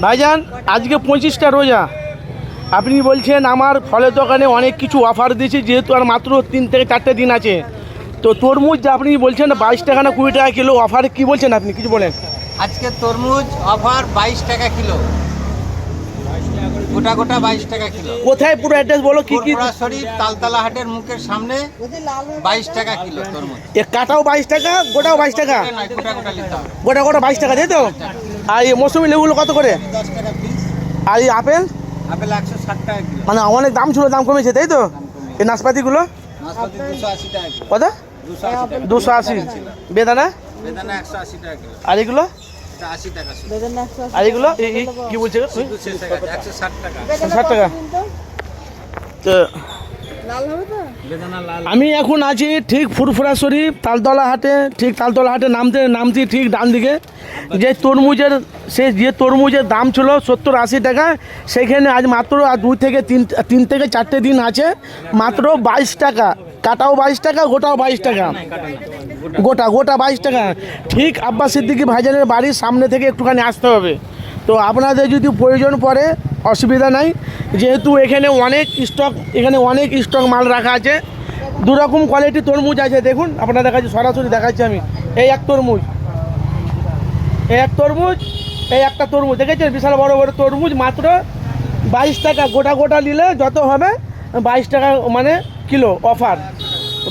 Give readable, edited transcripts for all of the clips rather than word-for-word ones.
ভাইজান আজকে 25টা রোজা, আপনি বলছেন আমার ফলের দোকানে অনেক কিছু অফার দিয়েছি, যেহেতু আর মাত্র 3 থেকে 4টে দিন আছে। তো তরমুজ যে আপনি বলছেন 22 টাকা না 20 টাকা কিলো অফারে, কি বলছেন আপনি কিছু বলেন? আজকে তরমুজ অফার 22 টাকা কিলো, গোটা গোটা 22 টাকা কিলো। কোথায় পুরো অ্যাড্রেস বলো, কি কি? শরীফ তালতলা হাটের মুখের সামনে 22 টাকা কিলো তরমুজ। এ কাটাও 22 টাকা, গোটাও 22 টাকা? গোটা গোটা নিতে হবে। গোটা গোটা 22 টাকা, তাই তো? আর এই মৌসুমি লেবুগুলো কত করে? 10 টাকা পিস। আর এই আপেল? আপেল 160 টাকা কিলো। মানে অনেক দাম ছিল, দাম কমেছে তাই তো? এই নাশপাতিগুলো নাশপাতি 280 টাকা কিলো। কত? 280। বেদানা? বেদানা 180 টাকা কিলো। আর এগুলো? 80 টাকা। আর এগুলো কি বলছে? 160 টাকা। 60 টাকা। তো বেদানা লাল। আমি এখন আছি ঠিক ফুরফুরা শরীফ তালতলা হাটে, ঠিক তালতলা হাটে নামছি ঠিক ডান দিকে। যে তরমুজের দাম ছিল 70-80 টাকা, সেখানে আজ মাত্র 2 থেকে 3 থেকে 4টে দিন আছে, মাত্র 22 টাকা। কাটাও 22 টাকা, গোটাও 22 টাকা। গোটা 22 টাকা। ঠিক আব্বাস সিদ্দিকী ভাইজানের বাড়ির সামনে থেকে একটুখানি আসতে হবে। তো আপনাদের যদি প্রয়োজন পড়ে অসুবিধা নাই, যেহেতু এখানে অনেক স্টক মাল রাখা আছে। 2 রকম কোয়ালিটি তরমুজ আছে, দেখুন আপনাদের কাছে সরাসরি দেখাচ্ছি আমি। এই একটা তরমুজ দেখেছেন, বিশাল বড় বড় তরমুজ, মাত্র 22 টাকা। গোটা নিলে যত হবে 22 টাকা মানে কিলো অফার।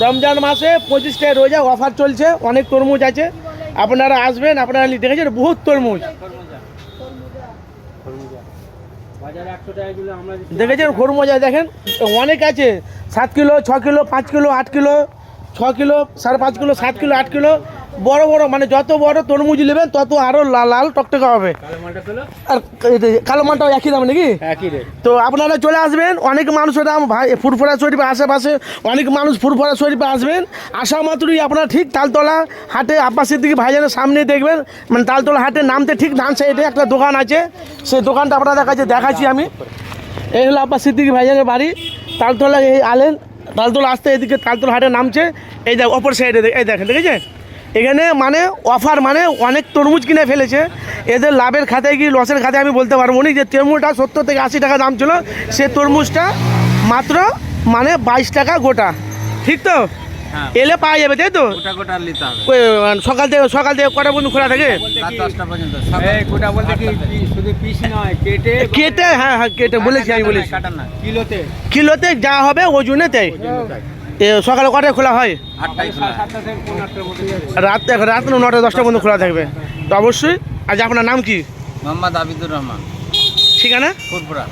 রমজান মাসে 25টায় রোজা অফার চলছে, অনেক তরমুজ আছে, আপনারা আসবেন। আপনারা দেখেছেন বহুত তরমুজ দেখেছেন, খরমুজ দেখেন অনেক আছে, 7 kilo, 6 kilo, 5 kilo, 8 kilo, 6 kilo, 5.5 kilo, 7 kilo, 8 kilo, বড় বড়, মানে যত বড় তরমুজ নেবেন তত আরও লাল টকটকা হবে। আর কালো মালটাও একই দাম নাকি? তো আপনারা চলে আসবেন, অনেক মানুষের দাম ভাই ফুরফুরা শরীফের আশেপাশে অনেক মানুষ ফুরফুরা শরীফে আসবেন। আসা মাত্রই আপনারা ঠিক তালতলা হাটে আব্বাস সিদ্দিকী ভাইজানের সামনে দেখবেন, মানে তালতলা হাটে নামতে ঠিক ডান সাইডে একটা দোকান আছে, সেই দোকানটা আপনাদের কাছে দেখাচ্ছি আমি। এই হলো আব্বাস সিদ্দিকী ভাইজানের বাড়ি, তালতলা। এই আলেন তালতলা আসতে এদিকে তালতলা হাটে নামছে, এই দেখ অপর সাইডে, এই দেখেছেন এখানে মানে অফার, মানে অনেক তরমুজ কিনে ফেলেছে। এদের লাভের খাতায় কি লসের খাতায় আমি বলতে পারবো না। যে তরমুজটা 70 থেকে 80 টাকা দাম ছিল, সে তরমুজটা মাত্র মানে 22 টাকা গোটা, ঠিক তো? এলে পাওয়া যাবে তাই তো? গোটা নিতে হবে। সকাল থেকে কটা পর্যন্ত খোলা থাকে? রাত 10টা পর্যন্ত। গোটা বলতে কি শুধু পিস নয়, কেটে, হ্যাঁ কেটে বলেছি, আমি বলেছি কাটা না, কিলোতে যা হবে ওজনে তাই। সকালে কটায় খোলা হয়? 8টায় খোলা। রাত 9টা 10টা পর্যন্ত খোলা থাকবে তো অবশ্যই। আজ আপনার নাম কি? মোহাম্মদ আবিদুর রহমান। ঠিকানা? ফুরফুরা।